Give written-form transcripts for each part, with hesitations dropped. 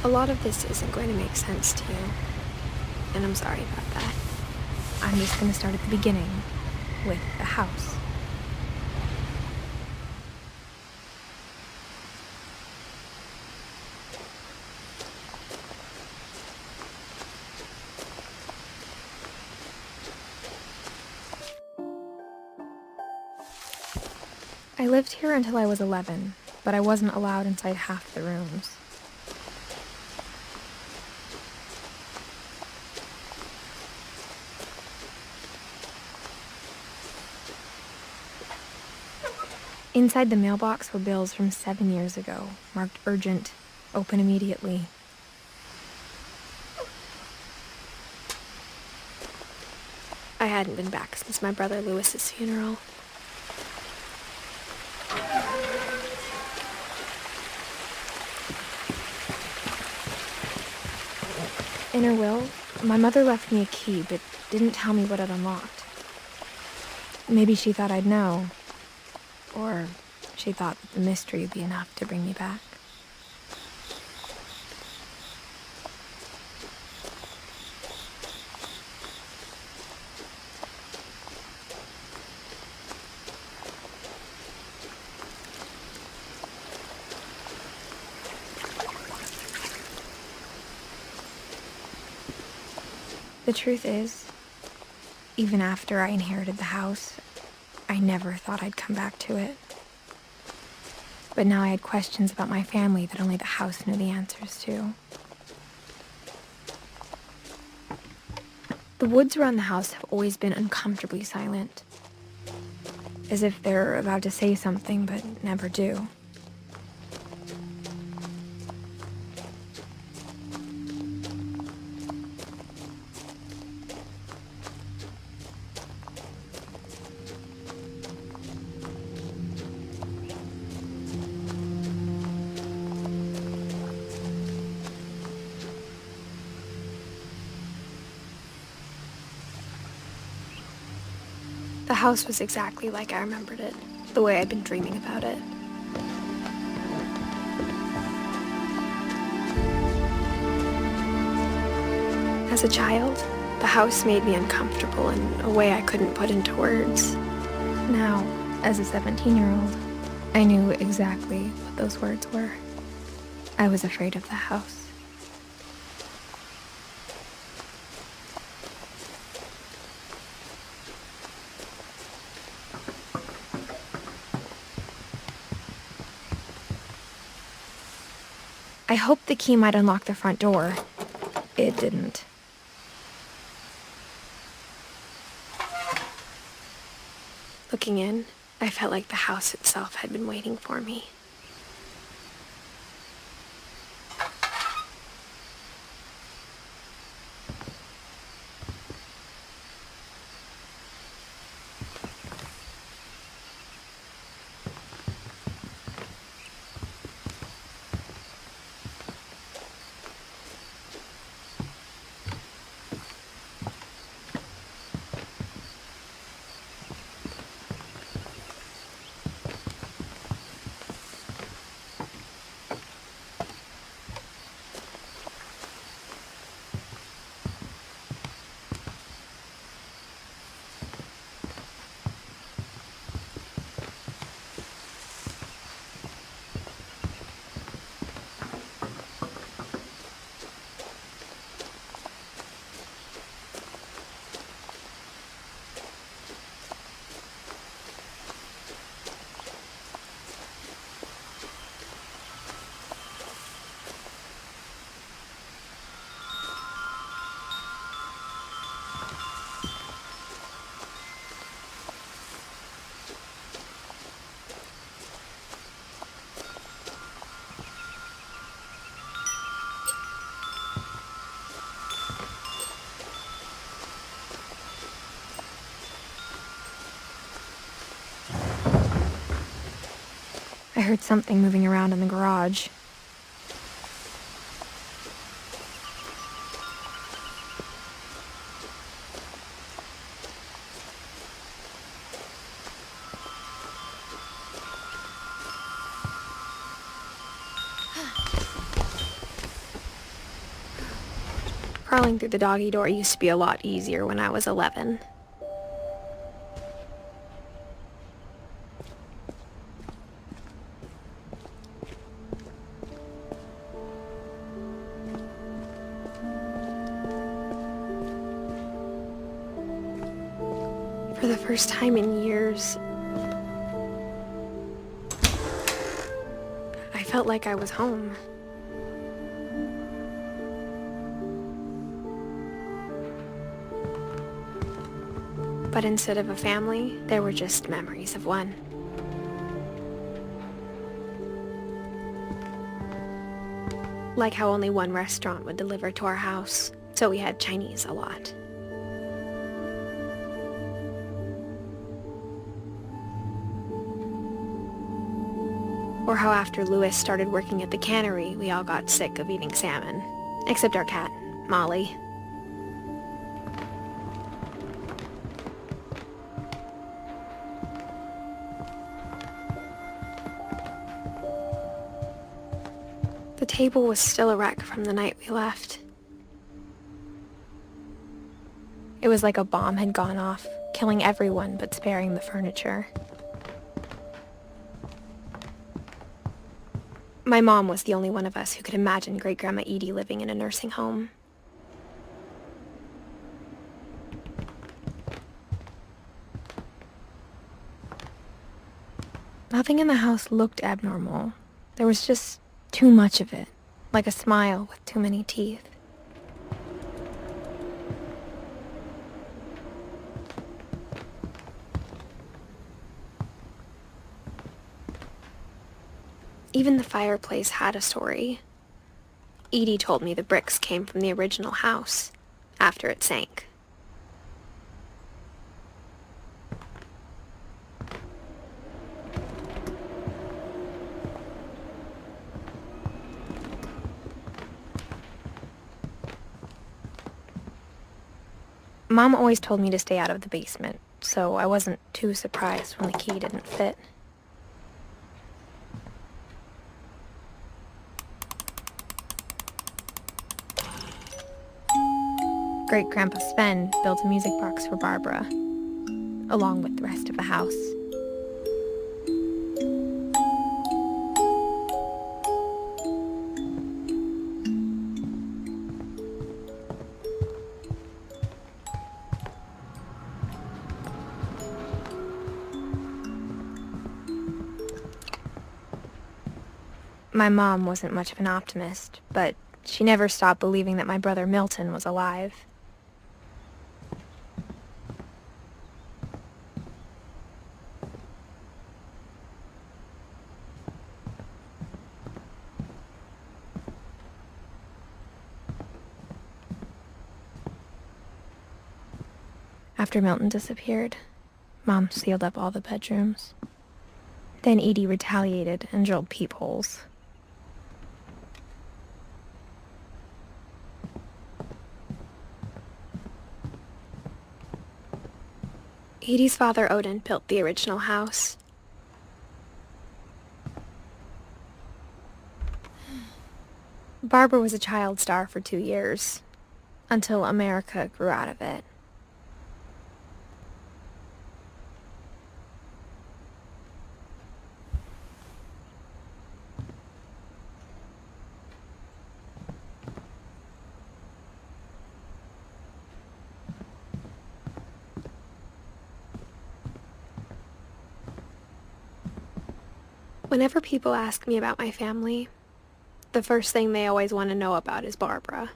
A lot of this isn't going to make sense to you, and I'm sorry about that. I'm just going to start at the beginning, with the house. I lived here until I was 11, but I wasn't allowed inside half the rooms. Inside the mailbox were bills from 7 years ago, marked urgent, open immediately. I hadn't been back since my brother Lewis's funeral. In her will, my mother left me a key, but didn't tell me what it unlocked. Maybe she thought I'd know. Or she thought that the mystery would be enough to bring me back. The truth is, even after I inherited the house, I never thought I'd come back to it. But now I had questions about my family that only the house knew the answers to. The woods around the house have always been uncomfortably silent, as if they're about to say something but never do. The house was exactly like I remembered it, the way I'd been dreaming about it. As a child, the house made me uncomfortable in a way I couldn't put into words. Now, as a 17-year-old, I knew exactly what those words were. I was afraid of the house. I hoped the key might unlock the front door. It didn't. Looking in, I felt like the house itself had been waiting for me. I heard something moving around in the garage. Crawling through the doggy door used to be a lot easier when I was 11. For the first time in years, I felt like I was home. But instead of a family, there were just memories of one. Like how only one restaurant would deliver to our house, so we had Chinese a lot. Or how after Louis started working at the cannery, we all got sick of eating salmon. Except our cat, Molly. The table was still a wreck from the night we left. It was like a bomb had gone off, killing everyone but sparing the furniture. My mom was the only one of us who could imagine Great-Grandma Edie living in a nursing home. Nothing in the house looked abnormal. There was just too much of it, like a smile with too many teeth. Even the fireplace had a story. Edie told me the bricks came from the original house, after it sank. Mom always told me to stay out of the basement, so I wasn't too surprised when the key didn't fit. Great-Grandpa Sven built a music box for Barbara, along with the rest of the house. My mom wasn't much of an optimist, but she never stopped believing that my brother Milton was alive. After Milton disappeared, Mom sealed up all the bedrooms. Then Edie retaliated and drilled peepholes. Edie's father, Odin, built the original house. Barbara was a child star for 2 years, until America grew out of it. Whenever people ask me about my family, the first thing they always want to know about is Barbara.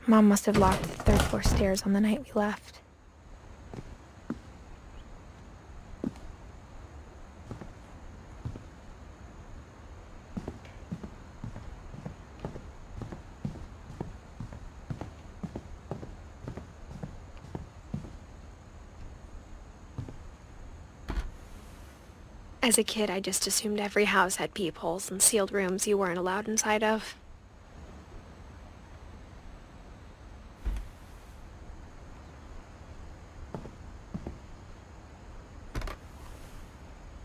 Mom must have locked the third floor stairs on the night we left. As a kid, I just assumed every house had peepholes and sealed rooms you weren't allowed inside of.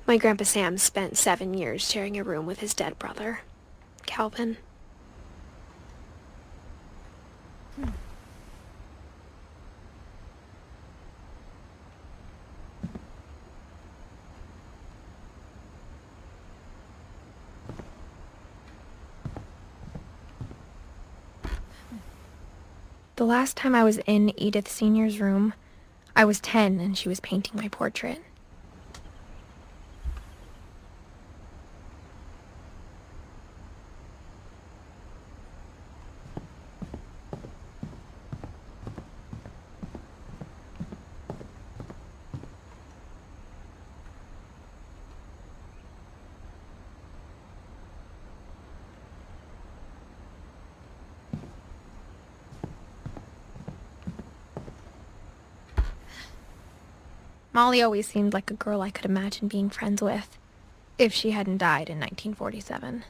My Grandpa Sam spent 7 years sharing a room with his dead brother, Calvin. The last time I was in Edith Sr.'s room, I was 10 and she was painting my portrait. Molly always seemed like a girl I could imagine being friends with, if she hadn't died in 1947.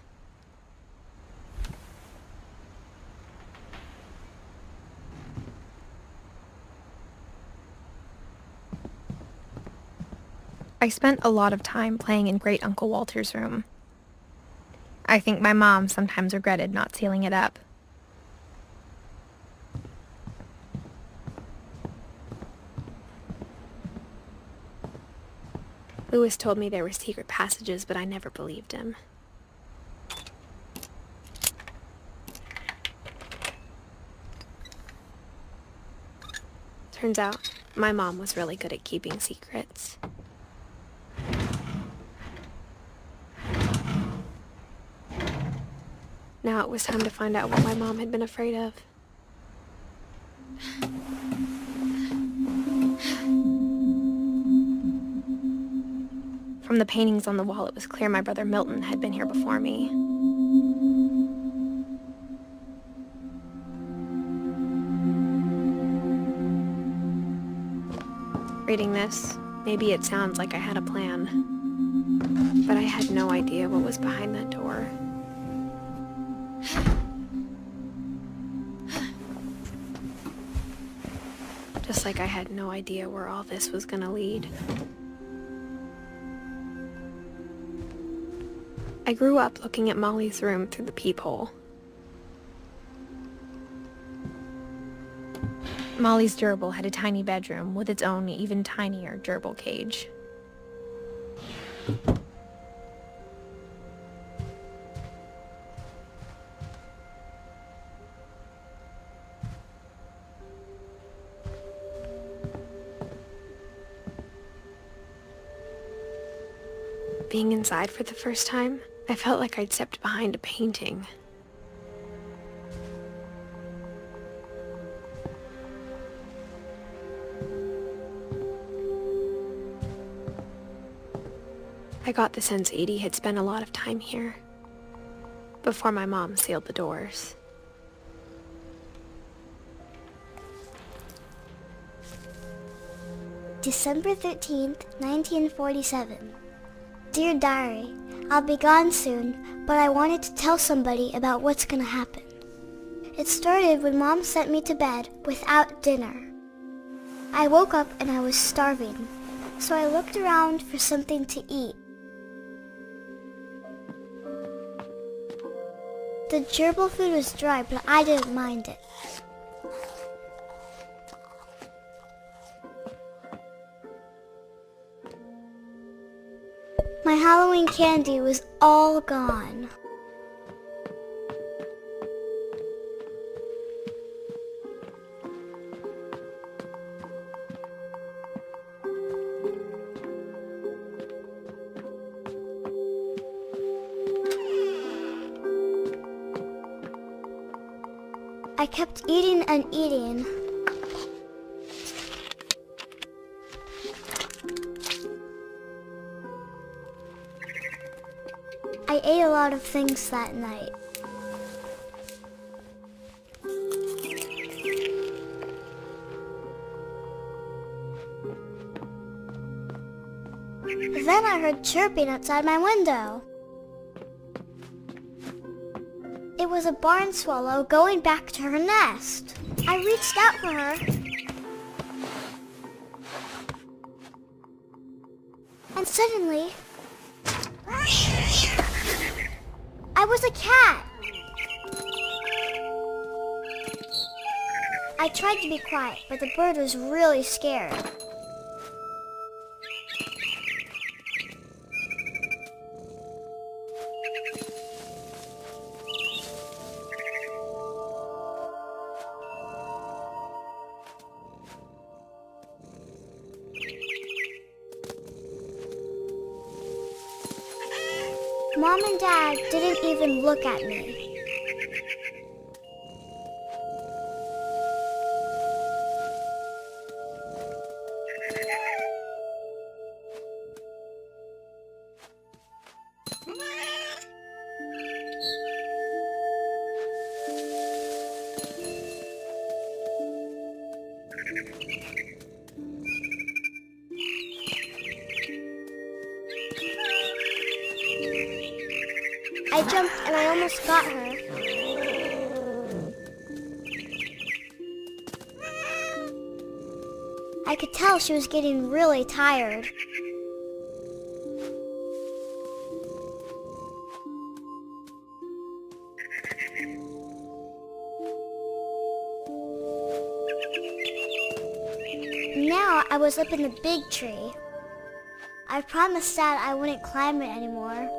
I spent a lot of time playing in Great Uncle Walter's room. I think my mom sometimes regretted not sealing it up. Lewis told me there were secret passages, but I never believed him. Turns out, my mom was really good at keeping secrets. Now it was time to find out what my mom had been afraid of. From the paintings on the wall, it was clear my brother Milton had been here before me. Reading this, maybe it sounds like I had a plan, but I had no idea what was behind that door. Just like I had no idea where all this was gonna lead. I grew up looking at Molly's room through the peephole. Molly's gerbil had a tiny bedroom with its own even tinier gerbil cage. Being inside for the first time, I felt like I'd stepped behind a painting. I got the sense Edie had spent a lot of time here, before my mom sealed the doors. December 13th, 1947. Dear Diary, I'll be gone soon, but I wanted to tell somebody about what's gonna happen. It started when Mom sent me to bed without dinner. I woke up and I was starving, so I looked around for something to eat. The gerbil food was dry, but I didn't mind it. My Halloween candy was all gone. I kept eating and eating. I ate a lot of things that night. Then I heard chirping outside my window. It was a barn swallow going back to her nest. I reached out for her. And suddenly, I was a cat. I tried to be quiet, but the bird was really scared. Mom and Dad didn't even look at me. I jumped and I almost got her. I could tell she was getting really tired. Now I was up in the big tree. I promised Dad I wouldn't climb it anymore.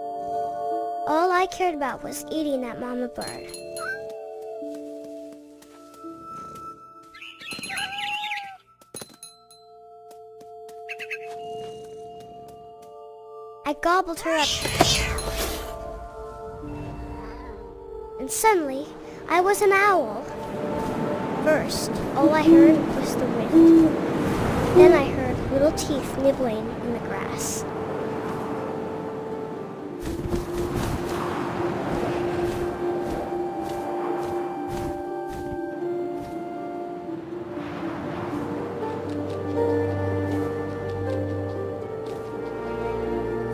All I cared about was eating that mama bird. I gobbled her up. And suddenly, I was an owl. First, all I heard was the wind. Then I heard little teeth nibbling in the grass.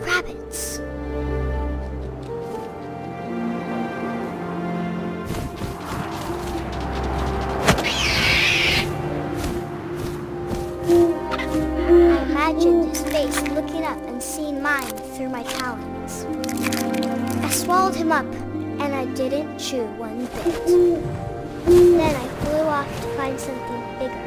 Rabbits. I imagined his face looking up and seeing mine through my talons. I swallowed him up, and I didn't chew one bit. Then I flew off to find something bigger.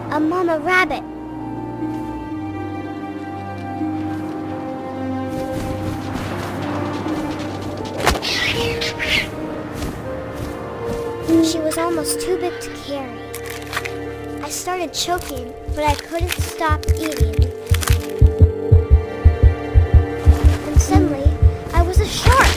A mama rabbit. She was almost too big to carry. I started choking, but I couldn't stop eating. And suddenly, I was a shark.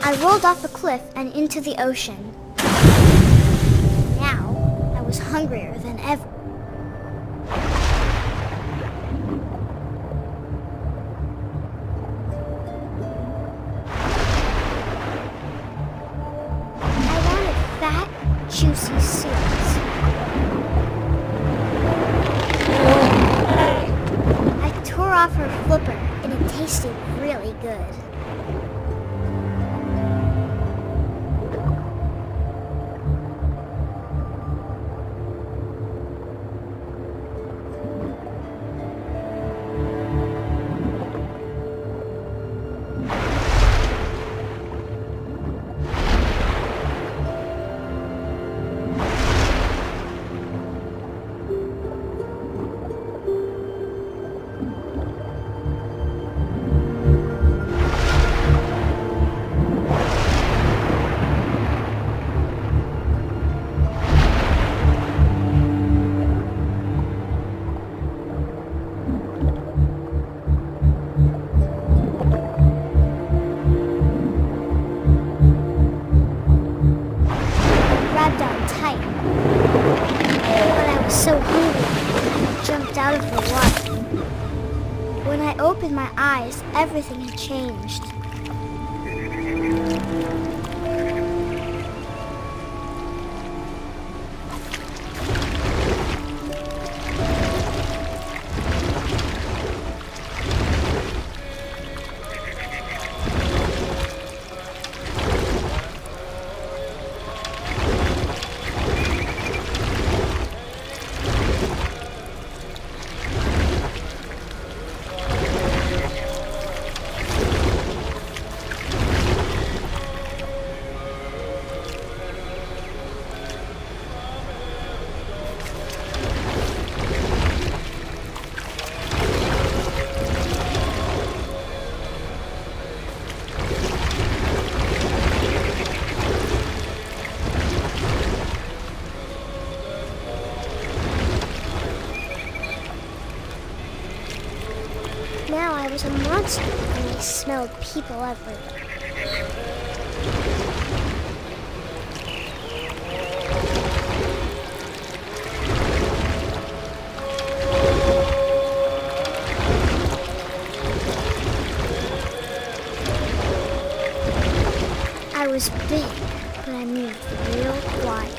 I rolled off a cliff and into the ocean. Now, I was hungrier than ever. I wanted fat, juicy seals. I tore off her flipper, and it tasted really good. When I opened my eyes, everything had changed. Now I was a monster, and I smelled people everywhere. I was big, but I moved real quiet.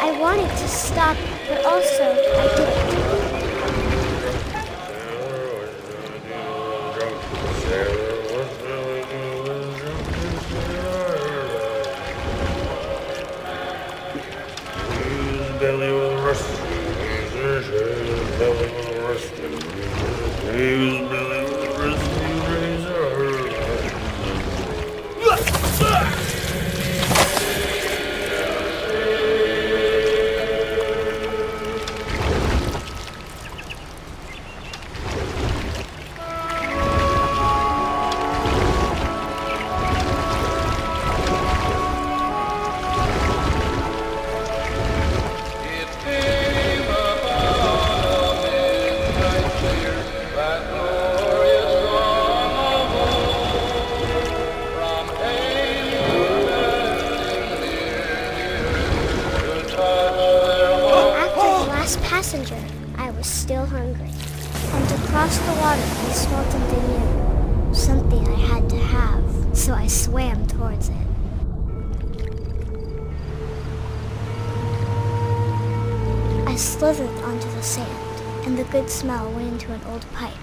I wanted to stop, but also I didn't. Passenger, I was still hungry. And to cross the water, I smelled something new. Something I had to have, so I swam towards it. I slithered onto the sand, and the good smell went into an old pipe.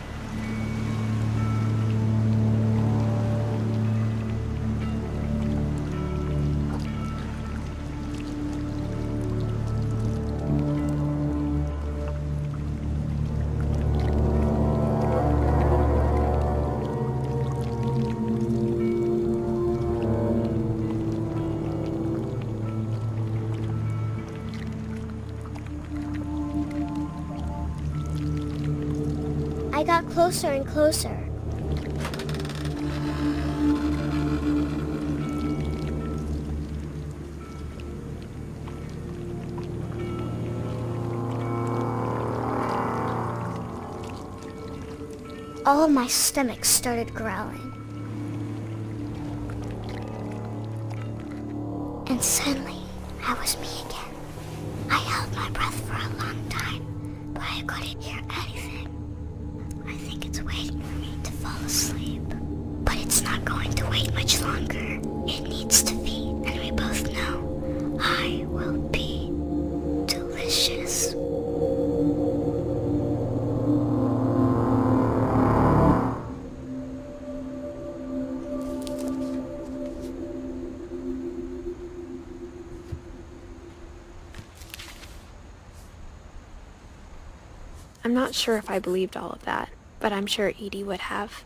I got closer and closer. All of my stomach started growling. And suddenly, I was me again. I held my breath for a long time, but I couldn't hear anything. I think it's waiting for me to fall asleep. But it's not going to wait much longer. It needs to feed, and we both know I will be delicious. I'm not sure if I believed all of that, but I'm sure Edie would have.